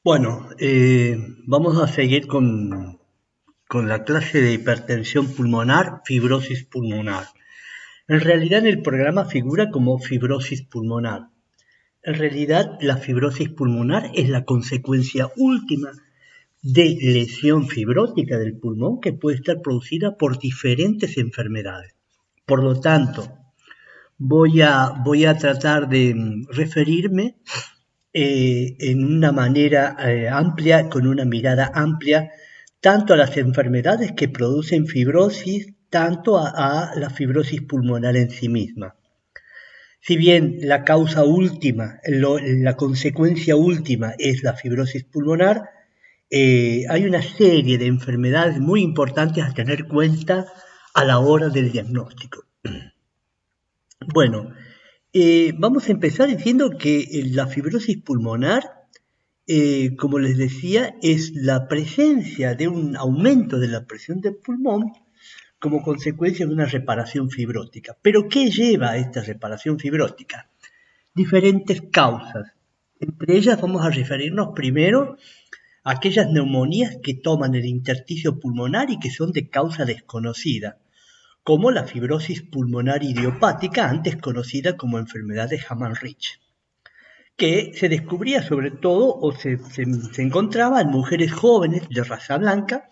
Bueno, vamos a seguir con la clase de hipertensión pulmonar, fibrosis pulmonar. En realidad en el programa figura como fibrosis pulmonar. En realidad la fibrosis pulmonar es la consecuencia última de lesión fibrótica del pulmón que puede estar producida por diferentes enfermedades. Por lo tanto, voy a tratar de referirme en una manera amplia, con una mirada amplia, tanto a las enfermedades que producen fibrosis, tanto a la fibrosis pulmonar en sí misma. Si bien la causa última, la consecuencia última es la fibrosis pulmonar, hay una serie de enfermedades muy importantes a tener en cuenta a la hora del diagnóstico. Bueno, vamos a empezar diciendo que la fibrosis pulmonar, como les decía, es la presencia de un aumento de la presión del pulmón como consecuencia de una reparación fibrótica. ¿Pero qué lleva a esta reparación fibrótica? Diferentes causas. Entre ellas vamos a referirnos primero a aquellas neumonías que toman el intersticio pulmonar y que son de causa desconocida, como la fibrosis pulmonar idiopática, antes conocida como enfermedad de Hamann-Rich, que se descubría sobre todo o se encontraba en mujeres jóvenes de raza blanca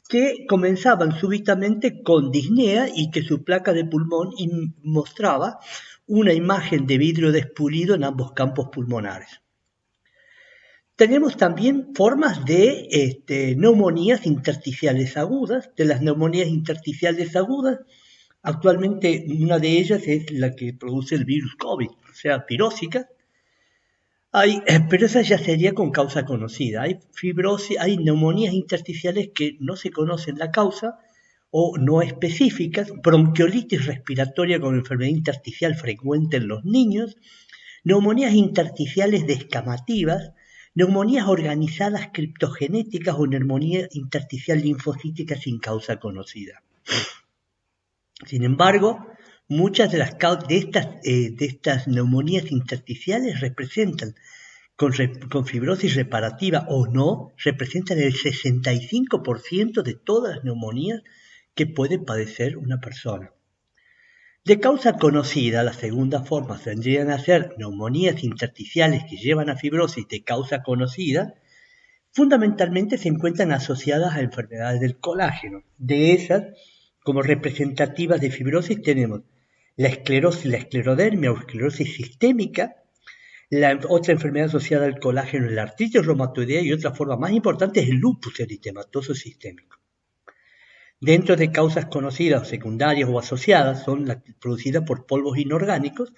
que comenzaban súbitamente con disnea y que su placa de pulmón mostraba una imagen de vidrio despulido en ambos campos pulmonares. Tenemos también formas de neumonías intersticiales agudas. De las neumonías intersticiales agudas, actualmente una de ellas es la que produce el virus COVID, o sea, pirósica. Pero esa ya sería con causa conocida. Hay fibrosis, hay neumonías intersticiales que no se conocen la causa o no específicas, bronquiolitis respiratoria con enfermedad intersticial frecuente en los niños, neumonías intersticiales descamativas, neumonías organizadas criptogenéticas o neumonía intersticial linfocítica sin causa conocida. Sin embargo, muchas de estas neumonías intersticiales representan, con fibrosis reparativa o no, representan el 65% de todas las neumonías que puede padecer una persona. De causa conocida, la segunda forma tendrían a ser neumonías intersticiales que llevan a fibrosis de causa conocida. Fundamentalmente se encuentran asociadas a enfermedades del colágeno. De esas, como representativas de fibrosis tenemos la esclerosis, la esclerodermia o esclerosis sistémica. La otra enfermedad asociada al colágeno es la artritis reumatoidea y otra forma más importante es el lupus eritematoso sistémico. Dentro de causas conocidas, secundarias o asociadas, son las producidas por polvos inorgánicos,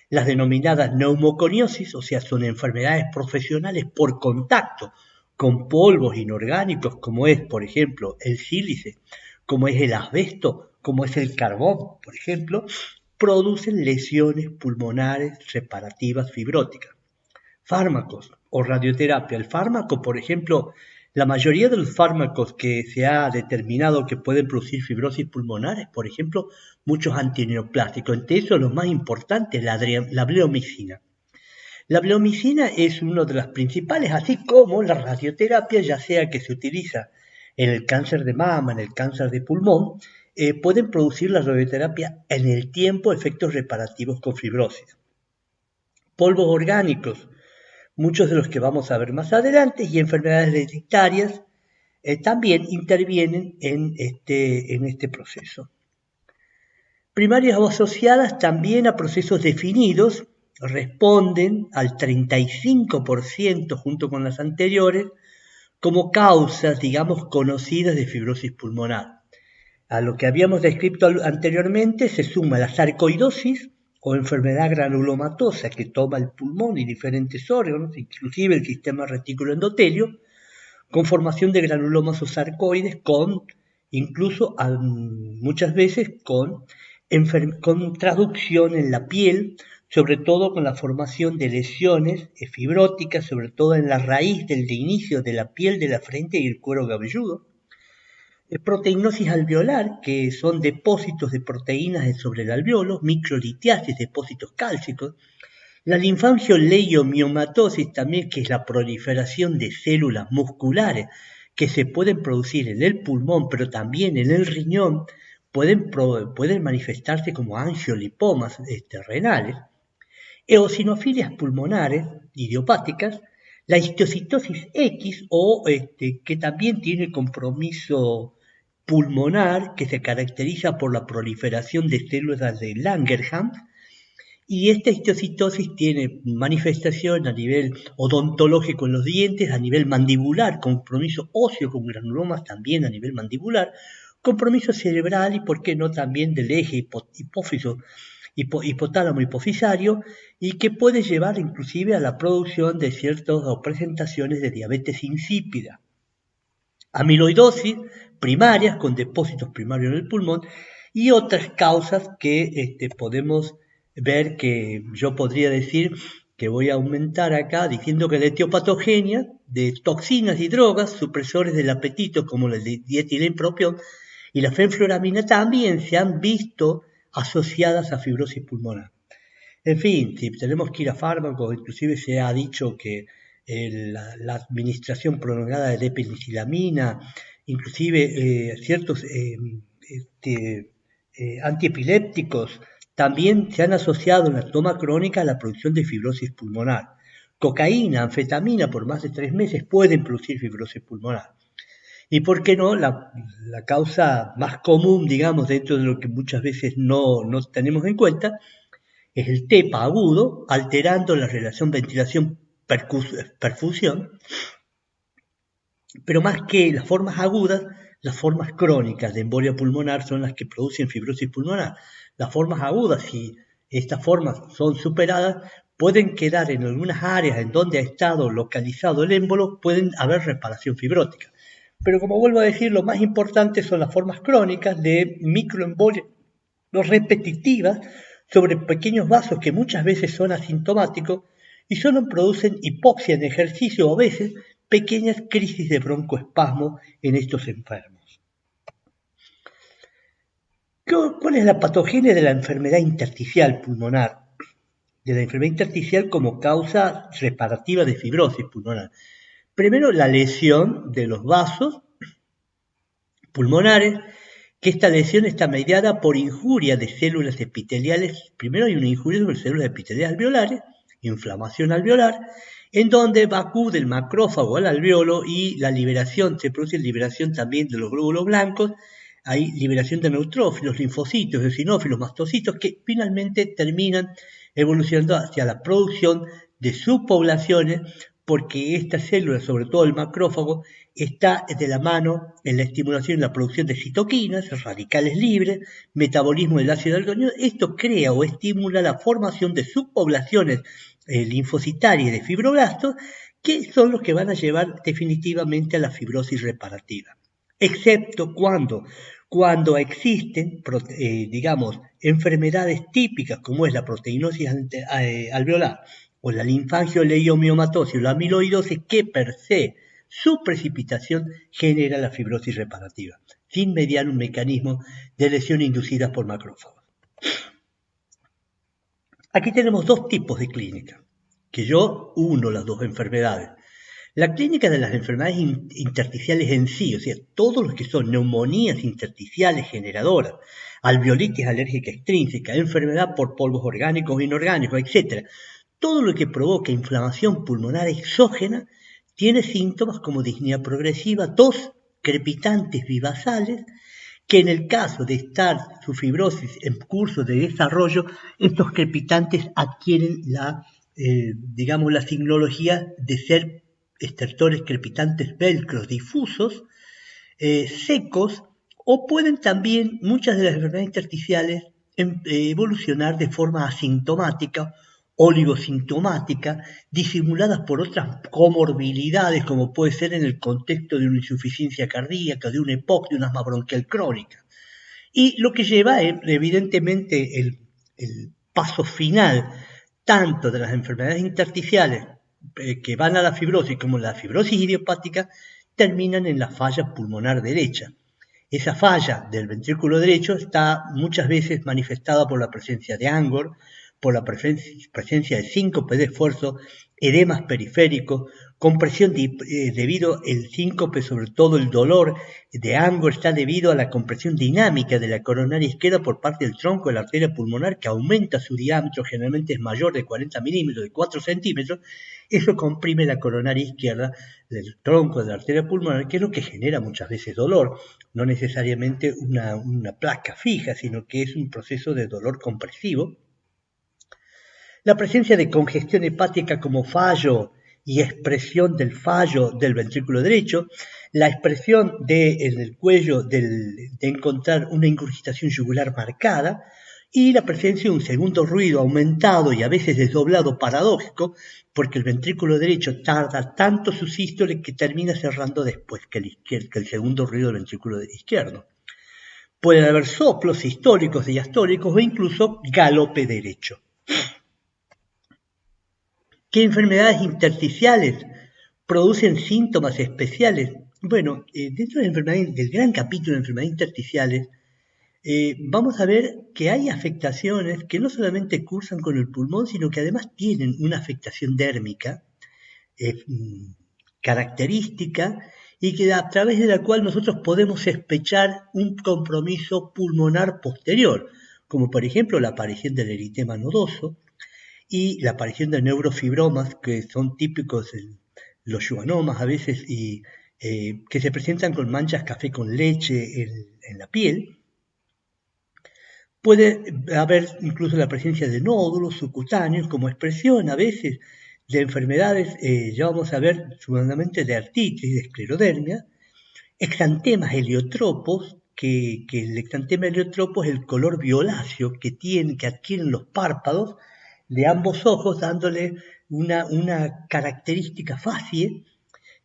las denominadas neumoconiosis, o sea, son enfermedades profesionales por contacto con polvos inorgánicos, como es, por ejemplo, el sílice, como es el asbesto, como es el carbón, por ejemplo, producen lesiones pulmonares reparativas fibróticas. Fármacos o radioterapia. El fármaco, por ejemplo, la mayoría de los fármacos que se ha determinado que pueden producir fibrosis pulmonares, por ejemplo, muchos antineoplásticos, entre esos los más importantes, la bleomicina. La bleomicina es una de las principales, así como la radioterapia, ya sea que se utiliza en el cáncer de mama, en el cáncer de pulmón, pueden producir la radioterapia en el tiempo efectos reparativos con fibrosis. Polvos orgánicos, muchos de los que vamos a ver más adelante, y enfermedades hereditarias también intervienen en este proceso. Primarias o asociadas también a procesos definidos, responden al 35% junto con las anteriores como causas, digamos, conocidas de fibrosis pulmonar. A lo que habíamos descrito anteriormente se suma la sarcoidosis o enfermedad granulomatosa que toma el pulmón y diferentes órganos, inclusive el sistema reticuloendotelio, con formación de granulomas o sarcoides, incluso muchas veces con traducción en la piel, sobre todo con la formación de lesiones fibróticas, sobre todo en la raíz del inicio de la piel de la frente y el cuero cabelludo. Proteinosis alveolar, que son depósitos de proteínas sobre el alveolo, microlitiasis, depósitos cálcicos, La linfangioleumiomatosis también, que es la proliferación de células musculares que se pueden producir en el pulmón, pero también en el riñón, pueden manifestarse como angiolipomas renales. Eosinofilias pulmonares idiopáticas, la histiocytosis X, que también tiene compromiso pulmonar, que se caracteriza por la proliferación de células de Langerhans, y esta histiocytosis tiene manifestación a nivel odontológico en los dientes, a nivel mandibular, compromiso óseo con granulomas también a nivel mandibular, compromiso cerebral y, por qué no, también del eje hipófiso, hipotálamo hipofisario, y que puede llevar inclusive a la producción de ciertas presentaciones de diabetes insípida. Amiloidosis primarias con depósitos primarios en el pulmón y otras causas que podemos ver, que yo podría decir que voy a aumentar acá diciendo que la etiopatogenia de toxinas y drogas, supresores del apetito como la dietilenpropión y la fenfluramina también se han visto asociadas a fibrosis pulmonar. En fin, si tenemos que ir a fármacos, inclusive se ha dicho que la administración prolongada de penicilamina, inclusive ciertos antiepilépticos, también se han asociado en la toma crónica a la producción de fibrosis pulmonar. Cocaína, anfetamina por más de 3 meses pueden producir fibrosis pulmonar. Y por qué no, la causa más común, digamos, dentro de lo que muchas veces no tenemos en cuenta, es el TEPA agudo, alterando la relación ventilación-perfusión, pero más que las formas agudas, las formas crónicas de embolia pulmonar son las que producen fibrosis pulmonar. Las formas agudas, si estas formas son superadas, pueden quedar en algunas áreas en donde ha estado localizado el émbolo, pueden haber reparación fibrótica. Pero como vuelvo a decir, lo más importante son las formas crónicas de microembolia repetitivas sobre pequeños vasos que muchas veces son asintomáticos y solo producen hipoxia en ejercicio o a veces pequeñas crisis de broncoespasmo en estos enfermos. ¿Cuál es la patogenia de la enfermedad intersticial pulmonar? De la enfermedad intersticial como causa reparativa de fibrosis pulmonar. Primero, la lesión de los vasos pulmonares, que esta lesión está mediada por injuria de células epiteliales. Primero hay una injuria sobre células epiteliales alveolares, inflamación alveolar, en donde acude el macrófago al alveolo y la liberación, se produce liberación también de los glóbulos blancos, hay liberación de neutrófilos, linfocitos, eosinófilos, mastocitos, que finalmente terminan evolucionando hacia la producción de subpoblaciones, porque estas células, sobre todo el macrófago, está de la mano en la estimulación y la producción de citoquinas, radicales libres, metabolismo del ácido alcohólico. Esto crea o estimula la formación de subpoblaciones linfocitarias de fibroblastos, que son los que van a llevar definitivamente a la fibrosis reparativa. Excepto cuando existen, digamos, enfermedades típicas como es la proteinosis alveolar o la linfangioleumiomatosis o la amiloidosis, que per se su precipitación genera la fibrosis reparativa, sin mediar un mecanismo de lesión inducida por macrófagos. Aquí tenemos dos tipos de clínica, que yo uno las dos enfermedades. La clínica de las enfermedades intersticiales en sí, o sea, todo lo que son neumonías intersticiales generadoras, alveolitis alérgica extrínseca, enfermedad por polvos orgánicos e inorgánicos, etc. Todo lo que provoca inflamación pulmonar exógena tiene síntomas como disnea progresiva, tos, crepitantes vivasales, que en el caso de estar su fibrosis en curso de desarrollo, estos crepitantes adquieren la signología de ser estertores crepitantes velcros difusos, secos, o pueden también muchas de las enfermedades intersticiales evolucionar de forma asintomática, oligosintomática, disimuladas por otras comorbilidades, como puede ser en el contexto de una insuficiencia cardíaca, de un EPOC, de una asma bronquial crónica. Y lo que lleva evidentemente el paso final, tanto de las enfermedades intersticiales que van a la fibrosis como la fibrosis idiopática, terminan en la falla pulmonar derecha. Esa falla del ventrículo derecho está muchas veces manifestada por la presencia de angor, por la presencia de síncope de esfuerzo, edemas periféricos, compresión debido al síncope, sobre todo el dolor de Angor está debido a la compresión dinámica de la coronaria izquierda por parte del tronco de la arteria pulmonar que aumenta su diámetro, generalmente es mayor de 40 milímetros, de 4 centímetros, eso comprime la coronaria izquierda del tronco de la arteria pulmonar, que es lo que genera muchas veces dolor, no necesariamente una placa fija, sino que es un proceso de dolor compresivo. La presencia de congestión hepática como fallo y expresión del fallo del ventrículo derecho, la expresión en el cuello de encontrar una ingurgitación yugular marcada y la presencia de un segundo ruido aumentado y a veces desdoblado paradójico, porque el ventrículo derecho tarda tanto su sístole que termina cerrando después que el segundo ruido del ventrículo izquierdo. Pueden haber soplos sistólicos, diastólicos o incluso galope derecho. ¿Qué enfermedades intersticiales producen síntomas especiales? Bueno, dentro de del gran capítulo de enfermedades intersticiales, vamos a ver que hay afectaciones que no solamente cursan con el pulmón, sino que además tienen una afectación dérmica característica y que a través de la cual nosotros podemos sospechar un compromiso pulmonar posterior, como por ejemplo la aparición del eritema nodoso, y la aparición de neurofibromas que son típicos de los schwannomas a veces y que se presentan con manchas café con leche en la piel. Puede haber incluso la presencia de nódulos subcutáneos como expresión a veces de enfermedades, ya vamos a ver seguramente de artritis, de esclerodermia, exantemas heliotropos, que el exantema heliotropo es el color violáceo que adquieren los párpados de ambos ojos, dándole una característica facie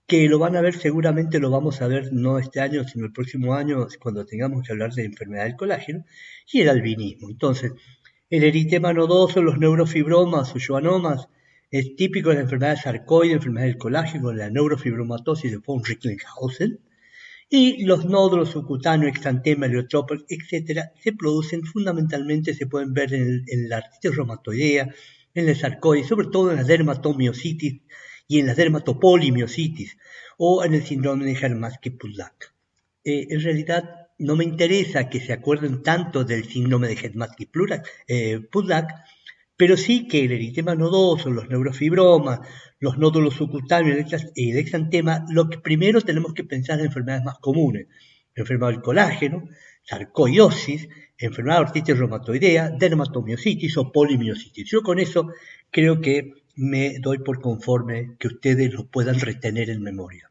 que lo van a ver, seguramente lo vamos a ver no este año, sino el próximo año, cuando tengamos que hablar de enfermedad del colágeno, y el albinismo. Entonces, el eritema nodoso, los neurofibromas o schwannomas, es típico de la enfermedad de sarcoide, enfermedad del colágeno, la neurofibromatosis de von Recklinghausen, y los nódulos subcutáneos, exantema, heliotropo, etc., se producen fundamentalmente, se pueden ver en la artritis reumatoidea, en la sarcoide, sobre todo en la dermatomiositis y en la dermatopolimiositis, o en el síndrome de Hermansky-Pudlak. En realidad, no me interesa que se acuerden tanto del síndrome de Hermansky-Pudlak, pero sí que el eritema nodoso, los neurofibromas, los nódulos subcutáneos y el exantema, lo que primero tenemos que pensar en enfermedades más comunes. Enfermedad del colágeno, sarcoidosis, enfermedad de artritis reumatoidea, dermatomiositis o polimiositis. Yo con eso creo que me doy por conforme que ustedes lo puedan retener en memoria.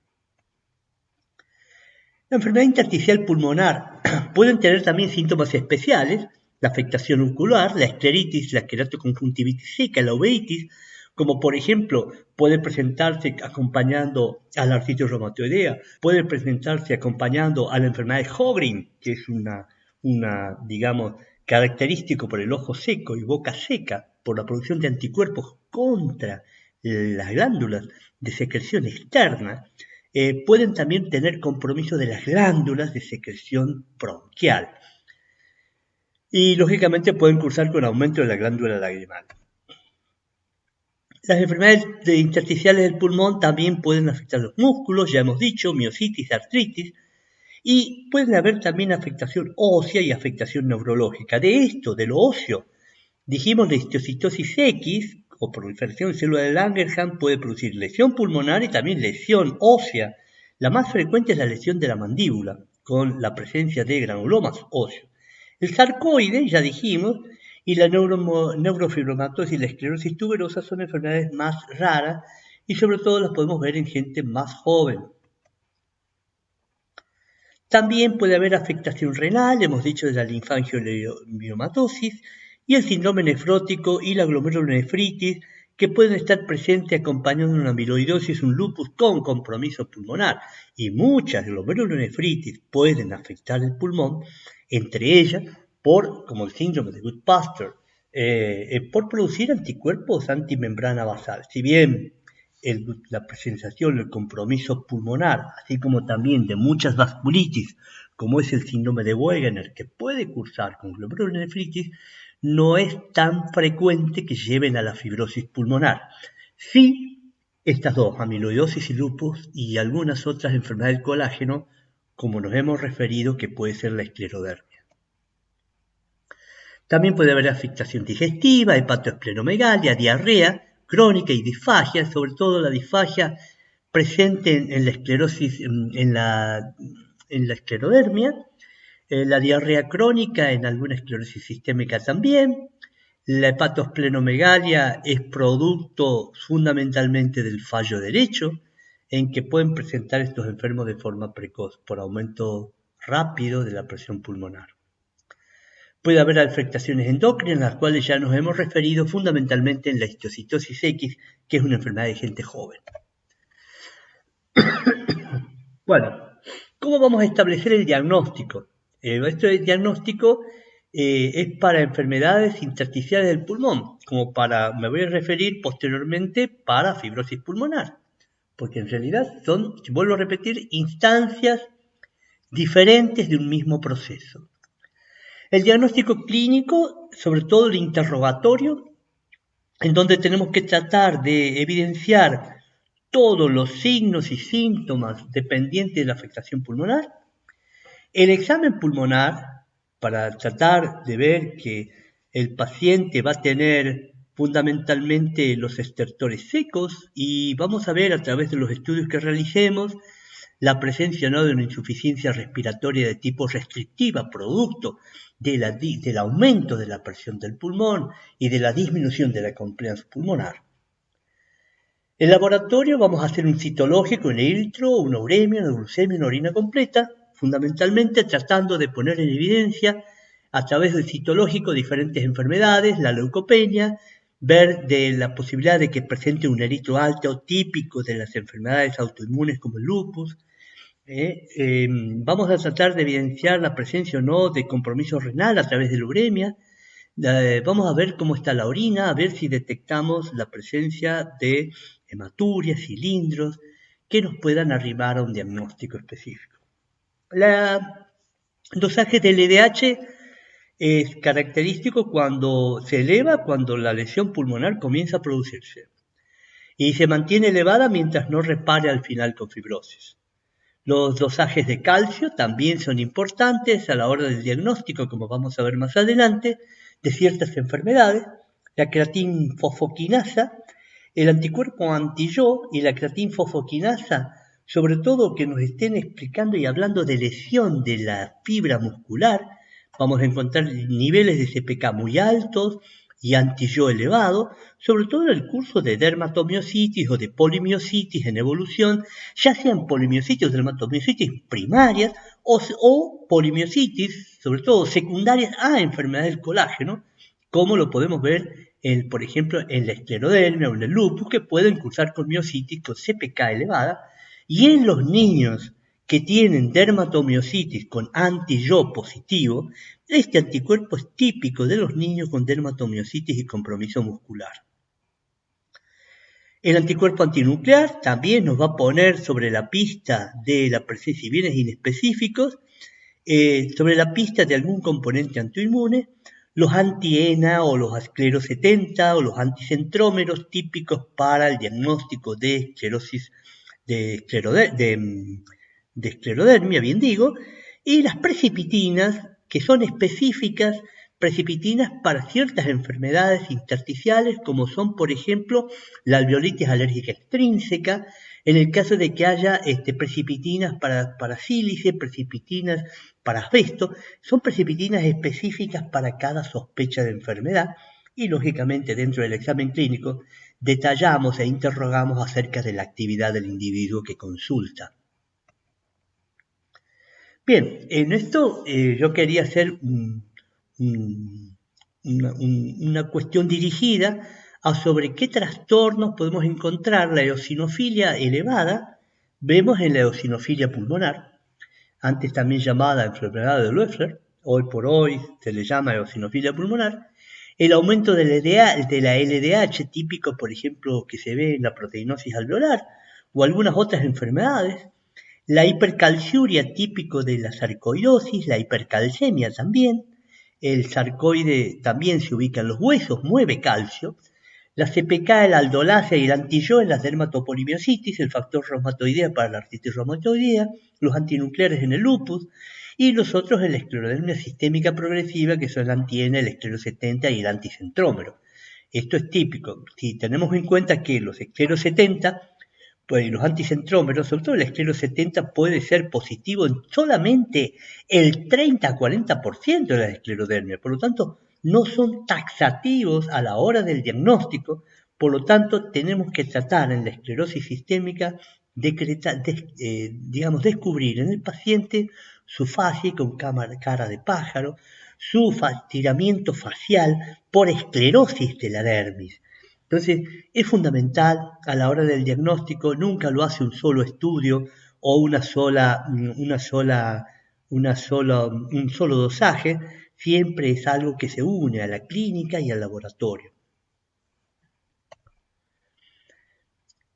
La enfermedad intersticial pulmonar pueden tener también síntomas especiales, la afectación ocular, la escleritis, la queratoconjuntivitis seca, la uveitis, como por ejemplo puede presentarse acompañando a la artritis reumatoidea, puede presentarse acompañando a la enfermedad de Sjögren, que es una digamos, característico por el ojo seco y boca seca, por la producción de anticuerpos contra las glándulas de secreción externa. Pueden también tener compromiso de las glándulas de secreción bronquial. Y lógicamente pueden cursar con aumento de la glándula lagrimal. Las enfermedades intersticiales del pulmón también pueden afectar los músculos, ya hemos dicho, miositis, artritis, y pueden haber también afectación ósea y afectación neurológica. De esto, de lo óseo, dijimos la histiocytosis X, o proliferación de células de Langerhans, puede producir lesión pulmonar y también lesión ósea. La más frecuente es la lesión de la mandíbula, con la presencia de granulomas óseos. El sarcoide, ya dijimos, y la neurofibromatosis y la esclerosis tuberosa son enfermedades más raras y sobre todo las podemos ver en gente más joven. También puede haber afectación renal, hemos dicho de la linfangioliomatosis, y el síndrome nefrótico y la glomerulonefritis, que pueden estar presentes acompañando una amiloidosis, un lupus con compromiso pulmonar. Y muchas glomerulonefritis pueden afectar el pulmón, entre ellas como el síndrome de Goodpasture, por producir anticuerpos antimembrana basal. Si bien la presentación, el compromiso pulmonar, así como también de muchas vasculitis, como es el síndrome de Wegener, que puede cursar con glomerulonefritis, no es tan frecuente que lleven a la fibrosis pulmonar. Sí, estas dos, amiloidosis y lupus, y algunas otras enfermedades del colágeno, como nos hemos referido, que puede ser la esclerodermia. También puede haber afectación digestiva, hepatoesplenomegalia, diarrea crónica y disfagia, sobre todo la disfagia presente en la esclerosis, en la esclerodermia, la diarrea crónica en alguna esclerosis sistémica también. La hepatoesplenomegalia es producto fundamentalmente del fallo derecho, en que pueden presentar estos enfermos de forma precoz por aumento rápido de la presión pulmonar. Puede haber afectaciones endocrinas, las cuales ya nos hemos referido fundamentalmente en la histocitosis X, que es una enfermedad de gente joven. Bueno, ¿cómo vamos a establecer el diagnóstico? Esto del diagnóstico es para enfermedades intersticiales del pulmón, me voy a referir posteriormente para fibrosis pulmonar, porque en realidad son, vuelvo a repetir, instancias diferentes de un mismo proceso. El diagnóstico clínico, sobre todo el interrogatorio, en donde tenemos que tratar de evidenciar todos los signos y síntomas dependientes de la afectación pulmonar. El examen pulmonar, para tratar de ver que el paciente va a tener fundamentalmente los estertores secos, y vamos a ver a través de los estudios que realicemos la presencia no de una insuficiencia respiratoria de tipo restrictiva, producto del aumento de la presión del pulmón y de la disminución de la compliance pulmonar. En laboratorio vamos a hacer un citológico, un eritro, una uremia, una glucemia, una orina completa, fundamentalmente tratando de poner en evidencia a través del citológico diferentes enfermedades, la leucopenia, ver de la posibilidad de que presente un eritro alto típico de las enfermedades autoinmunes como el lupus. Vamos a tratar de evidenciar la presencia o no de compromiso renal a través de la uremia. Vamos a ver cómo está la orina, a ver si detectamos la presencia de hematurias, cilindros, que nos puedan arribar a un diagnóstico específico. El dosaje del LDH es característico cuando se eleva, cuando la lesión pulmonar comienza a producirse, y se mantiene elevada mientras no repare al final con fibrosis. Los dosajes de calcio también son importantes a la hora del diagnóstico, como vamos a ver más adelante, de ciertas enfermedades. La creatinfosfoquinasa, el anticuerpo anti-Yo y la creatinfosfoquinasa, sobre todo que nos estén explicando y hablando de lesión de la fibra muscular, vamos a encontrar niveles de CPK muy altos y anti-Yo elevado, sobre todo en el curso de dermatomiositis o de polimiositis en evolución, ya sean polimiositis o dermatomiositis primarias o polimiositis, sobre todo secundarias a enfermedades del colágeno, como lo podemos ver, por ejemplo, en la esclerodermia o en el lupus, que pueden cursar con miositis con CPK elevada, y en los niños que tienen dermatomiositis con anti-Yo positivo, este anticuerpo es típico de los niños con dermatomiositis y compromiso muscular. El anticuerpo antinuclear también nos va a poner sobre la pista de la presencia, si bien es inespecíficos, sobre la pista de algún componente autoinmune, los anti-ENA o los asclero70 o los anticentrómeros típicos para el diagnóstico de esclerosis de esclerodermia, bien digo, y las precipitinas, que son específicas, precipitinas para ciertas enfermedades intersticiales, como son, por ejemplo, la alveolitis alérgica extrínseca, en el caso de que haya precipitinas para sílice, precipitinas para asbesto, son precipitinas específicas para cada sospecha de enfermedad, y lógicamente dentro del examen clínico detallamos e interrogamos acerca de la actividad del individuo que consulta. Bien, en esto yo quería hacer una cuestión dirigida a sobre qué trastornos podemos encontrar la eosinofilia elevada. Vemos en la eosinofilia pulmonar, antes también llamada enfermedad de Loeffler, hoy por hoy se le llama eosinofilia pulmonar, el aumento de la LDH típico, por ejemplo, que se ve en la proteinosis alveolar o algunas otras enfermedades, la hipercalciuria típico de la sarcoidosis, la hipercalcemia también, el sarcoide también se ubica en los huesos, mueve calcio, la CPK, el aldolasa y el anti-Yo en la dermatopolimiositis, el factor reumatoidea para la artritis reumatoidea, los antinucleares en el lupus, y los otros en la esclerodermia sistémica progresiva, que son el anti-N, el esclero70 y el anticentrómero. Esto es típico. Si tenemos en cuenta que los esclero70 pues los anticentrómeros, sobre todo el esclero70, puede ser positivo en solamente el 30-40% de la esclerodermia. Por lo tanto, no son taxativos a la hora del diagnóstico. Por lo tanto, tenemos que tratar en la esclerosis sistémica descubrir en el paciente su fascia con cara de pájaro, su estiramiento facial por esclerosis de la dermis. Entonces, es fundamental a la hora del diagnóstico, nunca lo hace un solo estudio o un solo dosaje, siempre es algo que se une a la clínica y al laboratorio.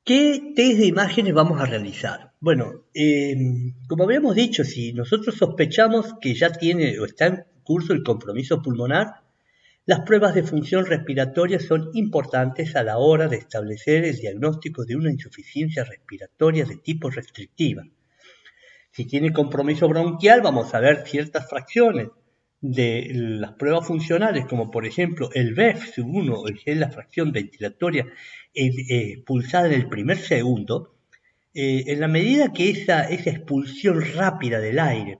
¿Qué test de imágenes vamos a realizar? Bueno, como habíamos dicho, si nosotros sospechamos que ya tiene o está en curso el compromiso pulmonar, las pruebas de función respiratoria son importantes a la hora de establecer el diagnóstico de una insuficiencia respiratoria de tipo restrictiva. Si tiene compromiso bronquial, vamos a ver ciertas fracciones de las pruebas funcionales, como por ejemplo el BEF1, que es la fracción ventilatoria pulsada en el primer segundo. En la medida que esa expulsión rápida del aire,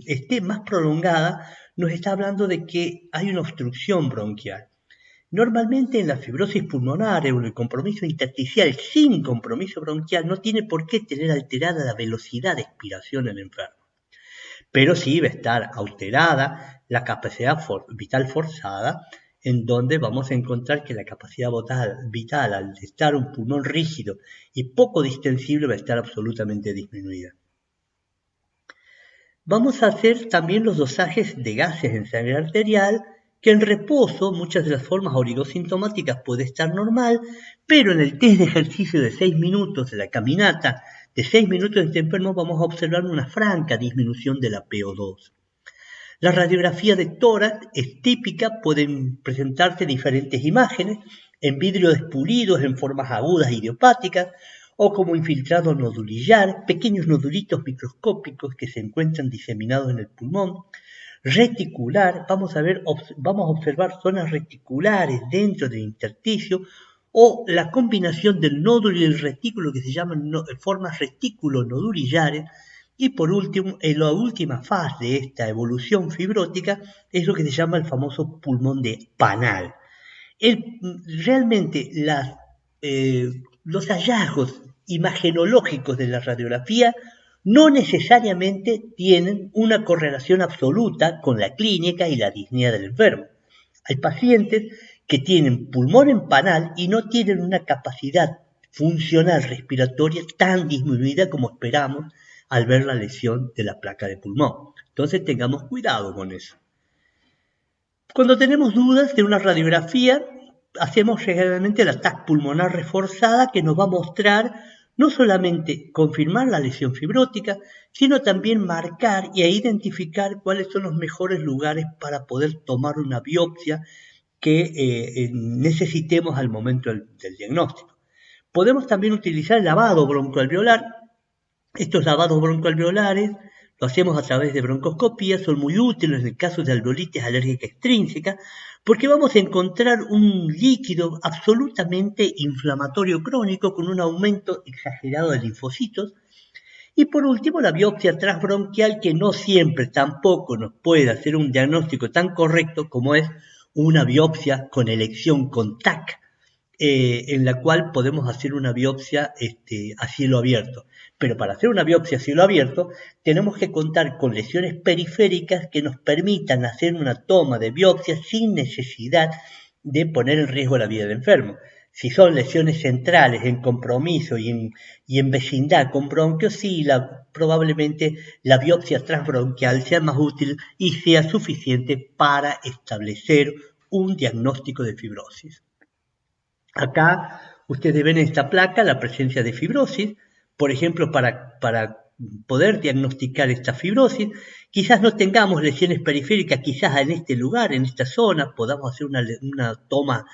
esté más prolongada, nos está hablando de que hay una obstrucción bronquial. Normalmente en la fibrosis pulmonar o en el compromiso intersticial sin compromiso bronquial no tiene por qué tener alterada la velocidad de expiración en el enfermo. Pero sí va a estar alterada la capacidad vital forzada, en donde vamos a encontrar que la capacidad vital al estar un pulmón rígido y poco distensible va a estar absolutamente disminuida. Vamos a hacer también los dosajes de gases en sangre arterial, que en reposo, muchas de las formas oligosintomáticas puede estar normal, pero en el test de ejercicio de 6 minutos de la caminata, de 6 minutos de este enfermo, vamos a observar una franca disminución de la PO2. La radiografía de tórax es típica, pueden presentarse diferentes imágenes, en vidrio despulidos en formas agudas idiopáticas, o como infiltrado nodulillar, pequeños nodulitos microscópicos que se encuentran diseminados en el pulmón. Reticular, vamos a observar zonas reticulares dentro del intersticio, o la combinación del nódulo y el retículo que se llaman formas retículo-nodulillares. Y por último, en la última fase de esta evolución fibrótica es lo que se llama el famoso pulmón de Panal. Realmente los hallazgos imagenológicos de la radiografía no necesariamente tienen una correlación absoluta con la clínica y la disnea del enfermo. Hay pacientes que tienen pulmón en Panal y no tienen una capacidad funcional respiratoria tan disminuida como esperamos al ver la lesión de la placa de pulmón. Entonces tengamos cuidado con eso. Cuando tenemos dudas de una radiografía, hacemos generalmente la TAC pulmonar reforzada, que nos va a mostrar no solamente confirmar la lesión fibrótica, sino también marcar y identificar cuáles son los mejores lugares para poder tomar una biopsia que necesitemos al momento del diagnóstico. Podemos también utilizar el lavado broncoalveolar. Estos lavados broncoalveolares lo hacemos a través de broncoscopía, son muy útiles en el caso de alveolitis alérgica extrínseca, porque vamos a encontrar un líquido absolutamente inflamatorio crónico con un aumento exagerado de linfocitos. Y por último, la biopsia transbronquial, que no siempre tampoco nos puede hacer un diagnóstico tan correcto como es una biopsia con elección con TAC, en la cual podemos hacer una biopsia a cielo abierto. Pero para hacer una biopsia a cielo abierto tenemos que contar con lesiones periféricas que nos permitan hacer una toma de biopsia sin necesidad de poner en riesgo la vida del enfermo. Si son lesiones centrales en compromiso y en vecindad con bronquios, sí, probablemente la biopsia transbronquial sea más útil y sea suficiente para establecer un diagnóstico de fibrosis. Acá ustedes ven en esta placa la presencia de fibrosis. Por ejemplo, para poder diagnosticar esta fibrosis, Quizás no tengamos lesiones periféricas, quizás en este lugar, en esta zona, podamos hacer una toma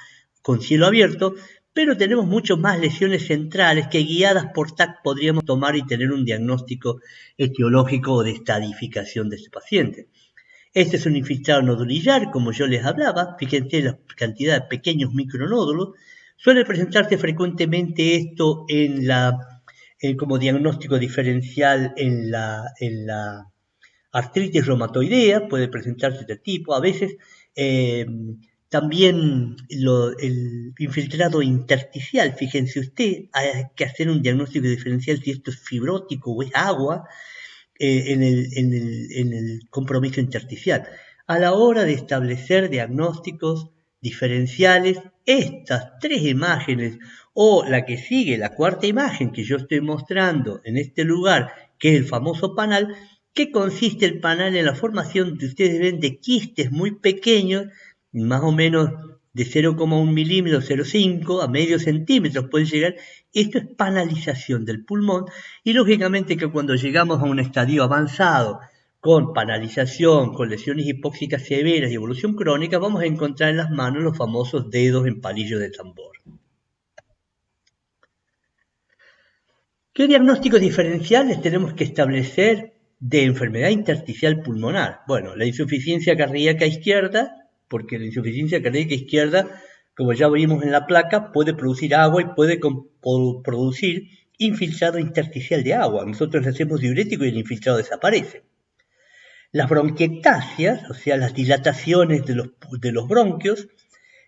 con cielo abierto, pero tenemos muchas más lesiones centrales que guiadas por TAC podríamos tomar y tener un diagnóstico etiológico o de estadificación de ese paciente. Este es un infiltrado nodulillar, como yo les hablaba, fíjense la cantidad de pequeños micronódulos. Suele presentarse frecuentemente esto como diagnóstico diferencial en la artritis reumatoidea, puede presentarse de tipo. A veces también el infiltrado intersticial, fíjense usted, hay que hacer un diagnóstico diferencial si esto es fibrótico o es agua. En el compromiso intersticial. A la hora de establecer diagnósticos diferenciales, estas tres imágenes o la que sigue, la cuarta imagen que yo estoy mostrando en este lugar, que es el famoso panal, que consiste el panal en la formación que ustedes ven de quistes muy pequeños, más o menos de 0,1 milímetro, 0,5 a medio centímetro pueden llegar. Esto es panalización del pulmón y lógicamente que cuando llegamos a un estadio avanzado con panalización, con lesiones hipóxicas severas y evolución crónica, vamos a encontrar en las manos los famosos dedos en palillo de tambor. ¿Qué diagnósticos diferenciales tenemos que establecer de enfermedad intersticial pulmonar? Bueno, la insuficiencia cardíaca izquierda, porque la insuficiencia cardíaca izquierda, como ya vimos en la placa, puede producir agua y puede producir infiltrado intersticial de agua. Nosotros le hacemos diurético y el infiltrado desaparece. Las bronquiectasias, o sea, las dilataciones de los bronquios,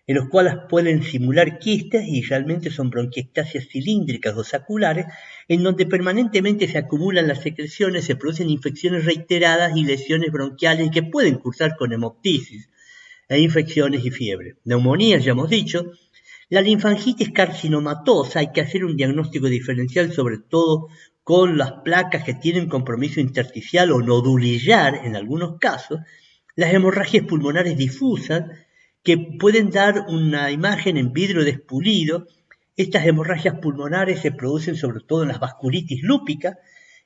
en los cuales pueden simular quistes y realmente son bronquiectasias cilíndricas o saculares, en donde permanentemente se acumulan las secreciones, se producen infecciones reiteradas y lesiones bronquiales que pueden cursar con hemoptisis e infecciones y fiebre. Neumonías, ya hemos dicho. La linfangitis carcinomatosa, hay que hacer un diagnóstico diferencial sobre todo con las placas que tienen compromiso intersticial o nodulillar en algunos casos. Las hemorragias pulmonares difusas, que pueden dar una imagen en vidrio despulido. Estas hemorragias pulmonares se producen sobre todo en las vasculitis lúpicas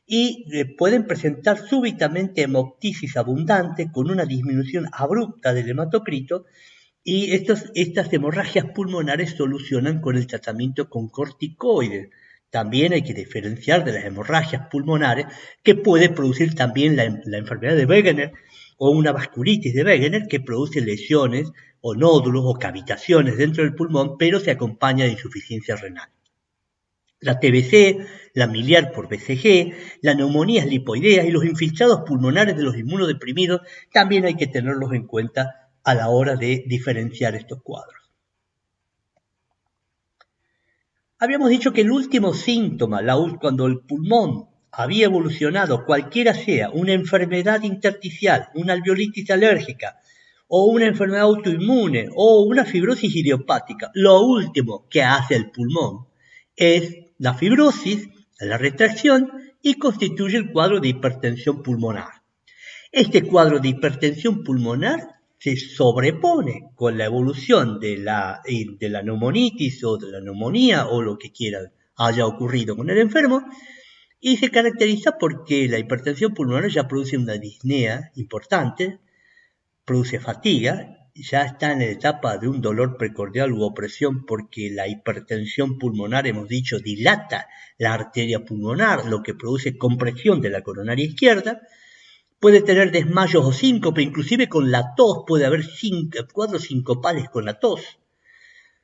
y pueden presentar súbitamente hemoptisis abundante con una disminución abrupta del hematocrito, y estas hemorragias pulmonares solucionan con el tratamiento con corticoides. También hay que diferenciar de las hemorragias pulmonares que puede producir también la enfermedad de Wegener o una vasculitis de Wegener que produce lesiones o nódulos o cavitaciones dentro del pulmón, pero se acompaña de insuficiencia renal. La TBC, la miliar por BCG, las neumonías lipoideas y los infiltrados pulmonares de los inmunodeprimidos también hay que tenerlos en cuenta a la hora de diferenciar estos cuadros. Habíamos dicho que el último síntoma, cuando el pulmón había evolucionado, cualquiera sea, una enfermedad intersticial, una alveolitis alérgica, o una enfermedad autoinmune, o una fibrosis idiopática, lo último que hace el pulmón es la fibrosis, la retracción, y constituye el cuadro de hipertensión pulmonar. Este cuadro de hipertensión pulmonar se sobrepone con la evolución de la neumonitis o de la neumonía o lo que quiera haya ocurrido con el enfermo, y se caracteriza porque la hipertensión pulmonar ya produce una disnea importante, produce fatiga, ya está en la etapa de un dolor precordial u opresión porque la hipertensión pulmonar, hemos dicho, dilata la arteria pulmonar, lo que produce compresión de la coronaria izquierda. Puede tener desmayos o síncope, inclusive con la tos, puede haber cuadros sincopales con la tos.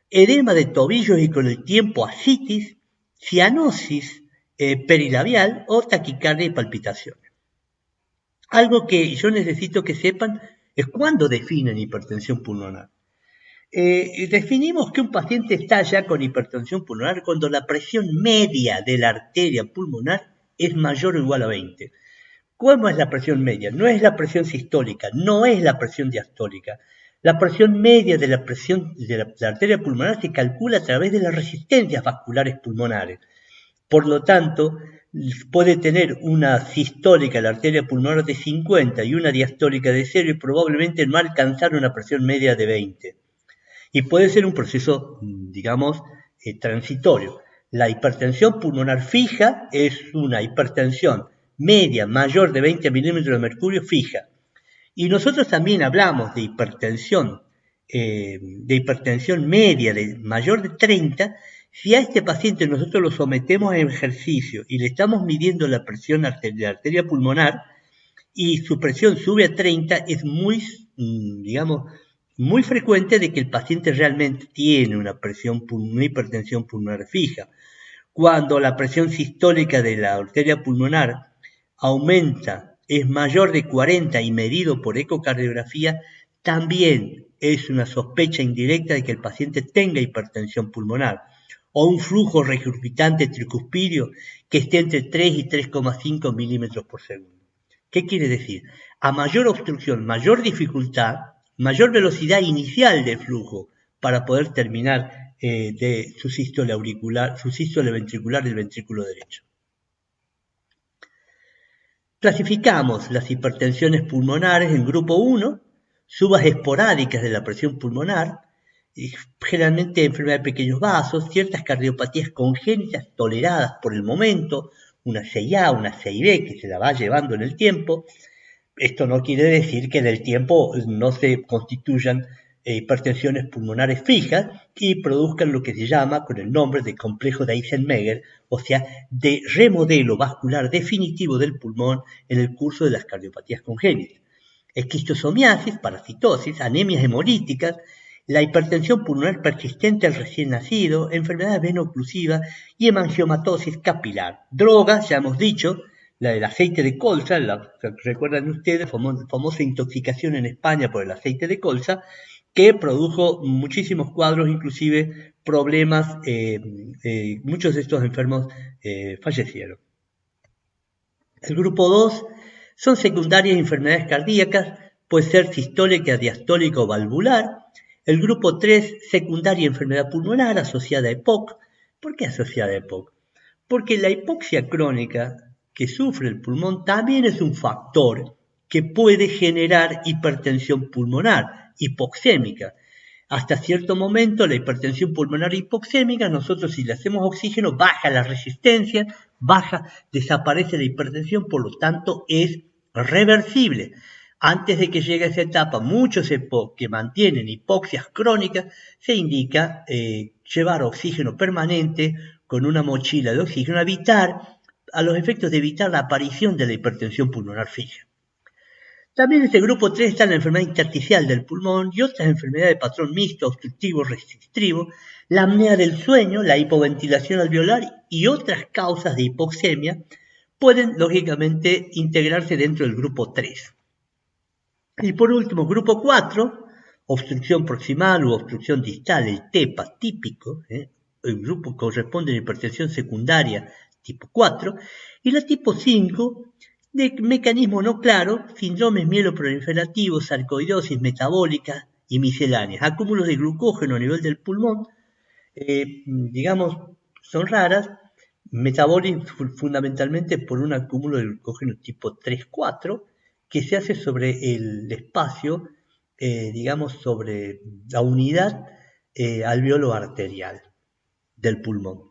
Edema de tobillos y con el tiempo ascitis, cianosis perilabial o taquicardia y palpitaciones. Algo que yo necesito que sepan es cuándo definen hipertensión pulmonar. Definimos que un paciente está ya con hipertensión pulmonar cuando la presión media de la arteria pulmonar es mayor o igual a 20. ¿Cómo es la presión media? No es la presión sistólica, no es la presión diastólica. La presión media de la presión de la arteria pulmonar se calcula a través de las resistencias vasculares pulmonares. Por lo tanto, puede tener una sistólica la arteria pulmonar de 50 y una diastólica de 0 y probablemente no alcanzar una presión media de 20. Y puede ser un proceso, digamos, transitorio. La hipertensión pulmonar fija es una hipertensión media mayor de 20 milímetros de mercurio fija. Y nosotros también hablamos de hipertensión media de mayor de 30. Si a este paciente nosotros lo sometemos a ejercicio y le estamos midiendo la presión de la arteria pulmonar y su presión sube a 30, es muy, digamos, muy frecuente de que el paciente realmente tiene una hipertensión pulmonar fija. Cuando la presión sistólica de la arteria pulmonar aumenta, es mayor de 40 y medido por ecocardiografía, también es una sospecha indirecta de que el paciente tenga hipertensión pulmonar o un flujo regurgitante tricuspidio que esté entre 3 y 3,5 milímetros por segundo. ¿Qué quiere decir? A mayor obstrucción, mayor dificultad, mayor velocidad inicial del flujo para poder terminar de su sístole auricular, su sístole ventricular del ventrículo derecho. Clasificamos las hipertensiones pulmonares en grupo 1, subas esporádicas de la presión pulmonar, generalmente enfermedad de pequeños vasos, ciertas cardiopatías congénitas toleradas por el momento, una 6A, una 6B que se la va llevando en el tiempo. Esto no quiere decir que en el tiempo no se constituyan hipertensiones pulmonares fijas y produzcan lo que se llama con el nombre de complejo de Eisenmenger, o sea, de remodelo vascular definitivo del pulmón en el curso de las cardiopatías congénitas. Esquistosomiasis, parasitosis, anemias hemolíticas, la hipertensión pulmonar persistente al recién nacido, enfermedad veno-oclusiva y hemangiomatosis capilar. Drogas, ya hemos dicho, la del aceite de colza, recuerdan ustedes, famosa intoxicación en España por el aceite de colza, que produjo muchísimos cuadros, inclusive problemas, muchos de estos enfermos fallecieron. El grupo 2 son secundarias enfermedades cardíacas, puede ser sistólica, diastólica o valvular. El grupo 3, secundaria enfermedad pulmonar asociada a EPOC. ¿Por qué asociada a EPOC? Porque la hipoxia crónica que sufre el pulmón también es un factor que puede generar hipertensión pulmonar, hipoxémica. Hasta cierto momento la hipertensión pulmonar hipoxémica, nosotros si le hacemos oxígeno, baja la resistencia, desaparece la hipertensión, por lo tanto es reversible. Antes de que llegue a esa etapa, muchos EPOC que mantienen hipoxias crónicas, se indica llevar oxígeno permanente con una mochila de oxígeno, a los efectos de evitar la aparición de la hipertensión pulmonar fija. También en este grupo 3 está la enfermedad intersticial del pulmón y otras enfermedades de patrón mixto, obstructivo, restrictivo, la apnea del sueño, la hipoventilación alveolar y otras causas de hipoxemia pueden lógicamente integrarse dentro del grupo 3. Y por último, grupo 4, obstrucción proximal u obstrucción distal, el TEPA típico, el grupo corresponde a la hipertensión secundaria tipo 4, y la tipo 5, de mecanismo no claro, síndromes mieloproliferativos, sarcoidosis metabólica y misceláneas, acúmulos de glucógeno a nivel del pulmón, digamos, son raras, metabólicas fundamentalmente por un acúmulo de glucógeno tipo 3-4, que se hace sobre el espacio, digamos, sobre la unidad alveolo-arterial del pulmón.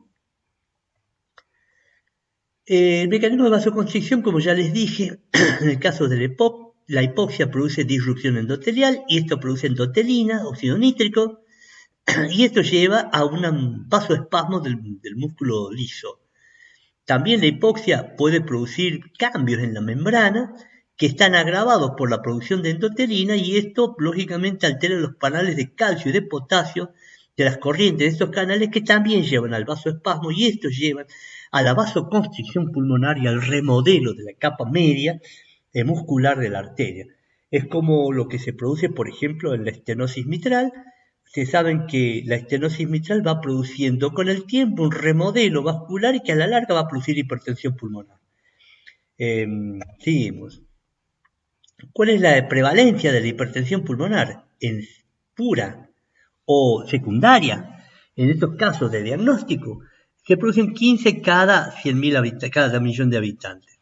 El mecanismo de vasoconstricción, como ya les dije, en el caso del EPOC, la hipoxia produce disrupción endotelial y esto produce endotelina, óxido nítrico, y esto lleva a un vasoespasmo del músculo liso. También la hipoxia puede producir cambios en la membrana que están agravados por la producción de endotelina y esto lógicamente altera los canales de calcio y de potasio de las corrientes de estos canales que también llevan al vasoespasmo y estos llevan a la vasoconstricción pulmonar y al remodelo de la capa media muscular de la arteria. Es como lo que se produce, por ejemplo, en la estenosis mitral. Se saben que la estenosis mitral va produciendo con el tiempo un remodelo vascular y que a la larga va a producir hipertensión pulmonar. Seguimos. ¿Cuál es la prevalencia de la hipertensión pulmonar? En pura o secundaria, en estos casos de diagnóstico, se producen 15 cada 100.000 cada millón de habitantes.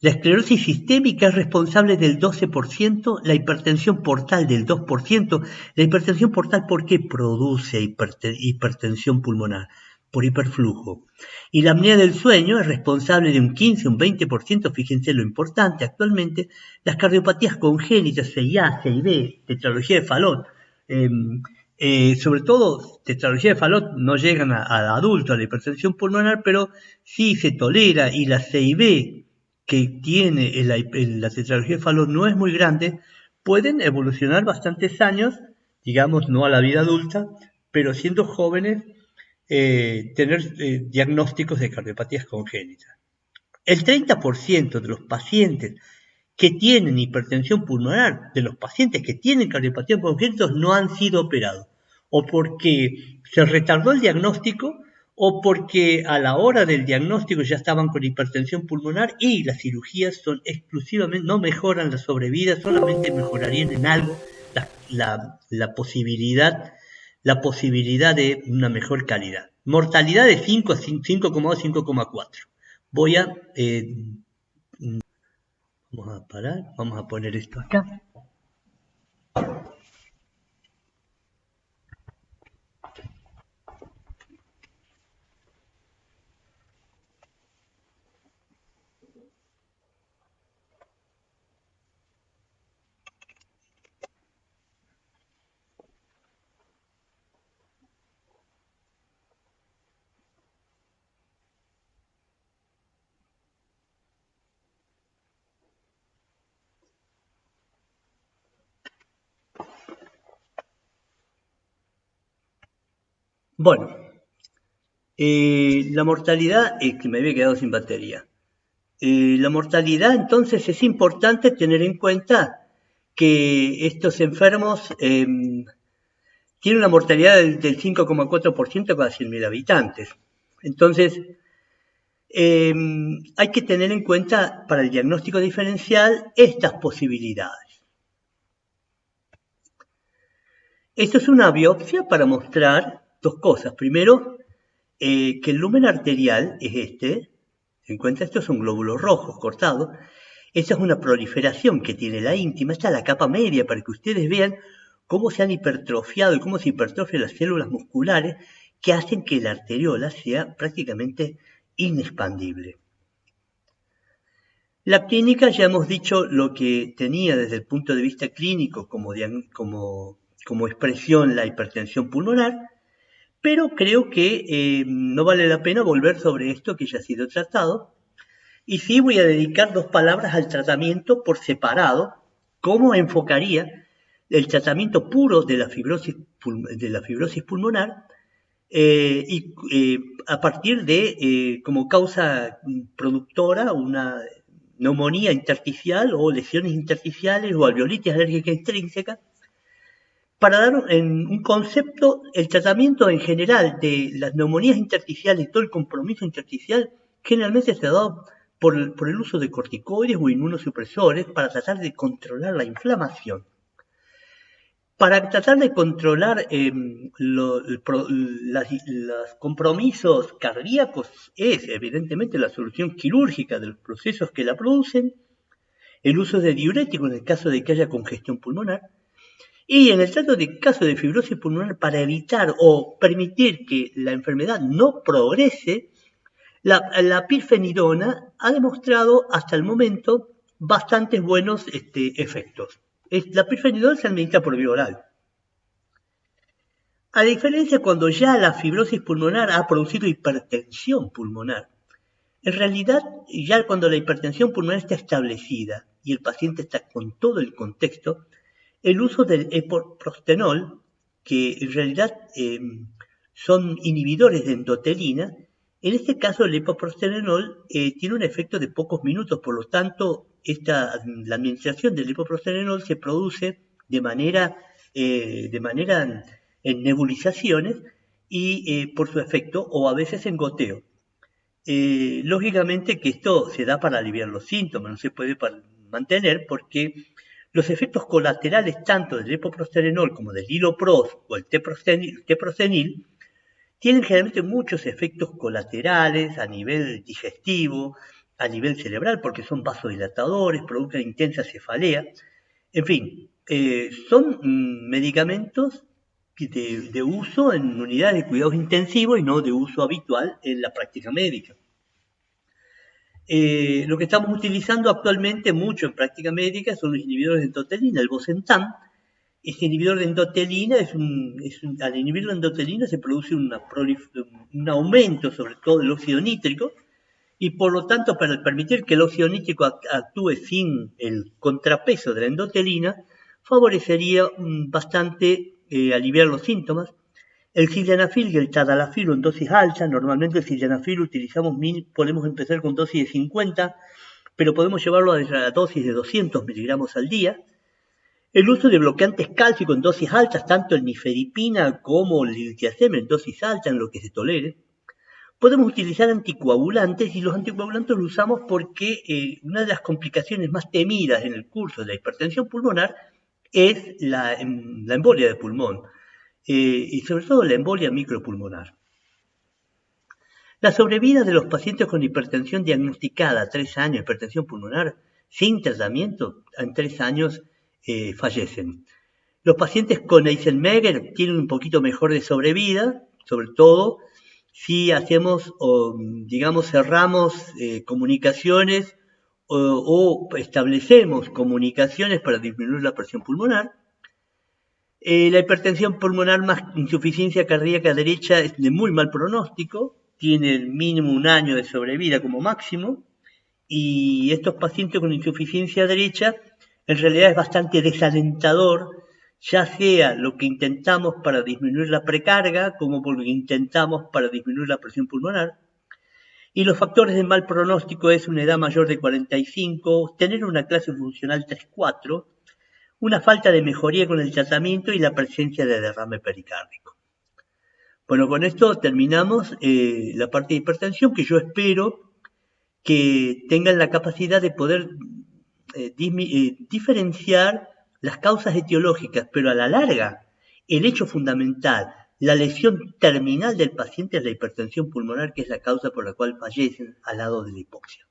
La esclerosis sistémica es responsable del 12%, la hipertensión portal del 2%. La hipertensión portal, ¿por qué produce hipertensión pulmonar? por hiperflujo. Y la apnea del sueño es responsable de un 15 o un 20%, fíjense lo importante actualmente, las cardiopatías congénitas, CIA, CIB, tetralogía de Fallot, sobre todo tetralogía de Fallot no llegan al adulto, a la hipertensión pulmonar, pero sí se tolera, y la CIB que tiene la tetralogía de Fallot no es muy grande, pueden evolucionar bastantes años, digamos no a la vida adulta, pero siendo jóvenes tener diagnósticos de cardiopatías congénitas. El 30% de los pacientes que tienen hipertensión pulmonar, de los pacientes que tienen cardiopatías congénitas, no han sido operados, o porque se retardó el diagnóstico, o porque a la hora del diagnóstico ya estaban con hipertensión pulmonar y las cirugías son exclusivamente, no mejoran la sobrevida, solamente mejorarían en algo la posibilidad de una mejor calidad. Mortalidad de 5,2, 5,4. Vamos a parar, vamos a poner esto acá. Bueno, la mortalidad, que me había quedado sin batería. La mortalidad, entonces, es importante tener en cuenta que estos enfermos tienen una mortalidad del 5,4% cada 100.000 habitantes. Entonces, hay que tener en cuenta para el diagnóstico diferencial estas posibilidades. Esto es una biopsia para mostrar dos cosas. Primero, que el lumen arterial es este. Se encuentra, estos son glóbulos rojos cortados. Esta es una proliferación que tiene la íntima. Esta es la capa media para que ustedes vean cómo se han hipertrofiado y cómo se hipertrofian las células musculares que hacen que la arteriola sea prácticamente inexpandible. La clínica, ya hemos dicho lo que tenía desde el punto de vista clínico como expresión la hipertensión pulmonar, pero creo que no vale la pena volver sobre esto que ya ha sido tratado, y sí voy a dedicar 2 palabras al tratamiento por separado, cómo enfocaría el tratamiento puro de la fibrosis pulmonar a partir de, como causa productora, una neumonía intersticial o lesiones intersticiales o alveolitis alérgica intrínseca. Para dar un concepto, el tratamiento en general de las neumonías intersticiales y todo el compromiso intersticial generalmente se ha dado por el uso de corticoides o inmunosupresores para tratar de controlar la inflamación. Para tratar de controlar los compromisos cardíacos es evidentemente la solución quirúrgica de los procesos que la producen, el uso de diuréticos en el caso de que haya congestión pulmonar, y en el caso de fibrosis pulmonar, para evitar o permitir que la enfermedad no progrese, la pirfenidona ha demostrado hasta el momento bastantes buenos efectos. La pirfenidona se administra por vía oral. A diferencia cuando ya la fibrosis pulmonar ha producido hipertensión pulmonar, en realidad ya cuando la hipertensión pulmonar está establecida y el paciente está con todo el contexto, el uso del epoprostenol, que en realidad son inhibidores de endotelina, en este caso el epoprostenol tiene un efecto de pocos minutos, por lo tanto la administración del epoprostenol se produce de manera en nebulizaciones y por su efecto, o a veces en goteo. Lógicamente que esto se da para aliviar los síntomas, no se puede mantener porque los efectos colaterales tanto del epoprostenol como del hilopros o el teprostenil tienen generalmente muchos efectos colaterales a nivel digestivo, a nivel cerebral, porque son vasodilatadores, provocan intensa cefalea. En fin, son medicamentos de uso en unidades de cuidados intensivos y no de uso habitual en la práctica médica. Lo que estamos utilizando actualmente mucho en práctica médica son los inhibidores de endotelina, el Bosentan. Este inhibidor de endotelina al inhibir la endotelina se produce un aumento sobre todo del óxido nítrico, y por lo tanto, para permitir que el óxido nítrico actúe sin el contrapeso de la endotelina, favorecería bastante aliviar los síntomas. El sildenafil y el tadalafil en dosis alta, normalmente el sildenafil podemos empezar con dosis de 50, pero podemos llevarlo a la dosis de 200 miligramos al día. El uso de bloqueantes cálcicos en dosis altas, tanto el nifedipina como el litiazem en dosis alta, en lo que se tolere. Podemos utilizar anticoagulantes, y los anticoagulantes los usamos porque una de las complicaciones más temidas en el curso de la hipertensión pulmonar es la embolia de pulmón, y sobre todo la embolia micropulmonar. La sobrevida de los pacientes con hipertensión diagnosticada a 3 años, hipertensión pulmonar, sin tratamiento, en 3 años fallecen. Los pacientes con Eisenmenger tienen un poquito mejor de sobrevida, sobre todo si hacemos, cerramos comunicaciones o establecemos comunicaciones para disminuir la presión pulmonar. La hipertensión pulmonar más insuficiencia cardíaca derecha es de muy mal pronóstico, tiene mínimo 1 año de sobrevida como máximo, y estos pacientes con insuficiencia derecha en realidad es bastante desalentador, ya sea lo que intentamos para disminuir la precarga como por lo que intentamos para disminuir la presión pulmonar. Y los factores de mal pronóstico es una edad mayor de 45, tener una clase funcional 3-4, una falta de mejoría con el tratamiento y la presencia de derrame pericárdico. Bueno, con esto terminamos la parte de hipertensión, que yo espero que tengan la capacidad de poder diferenciar las causas etiológicas, pero a la larga, el hecho fundamental, la lesión terminal del paciente es la hipertensión pulmonar, que es la causa por la cual fallecen al lado de la hipoxia.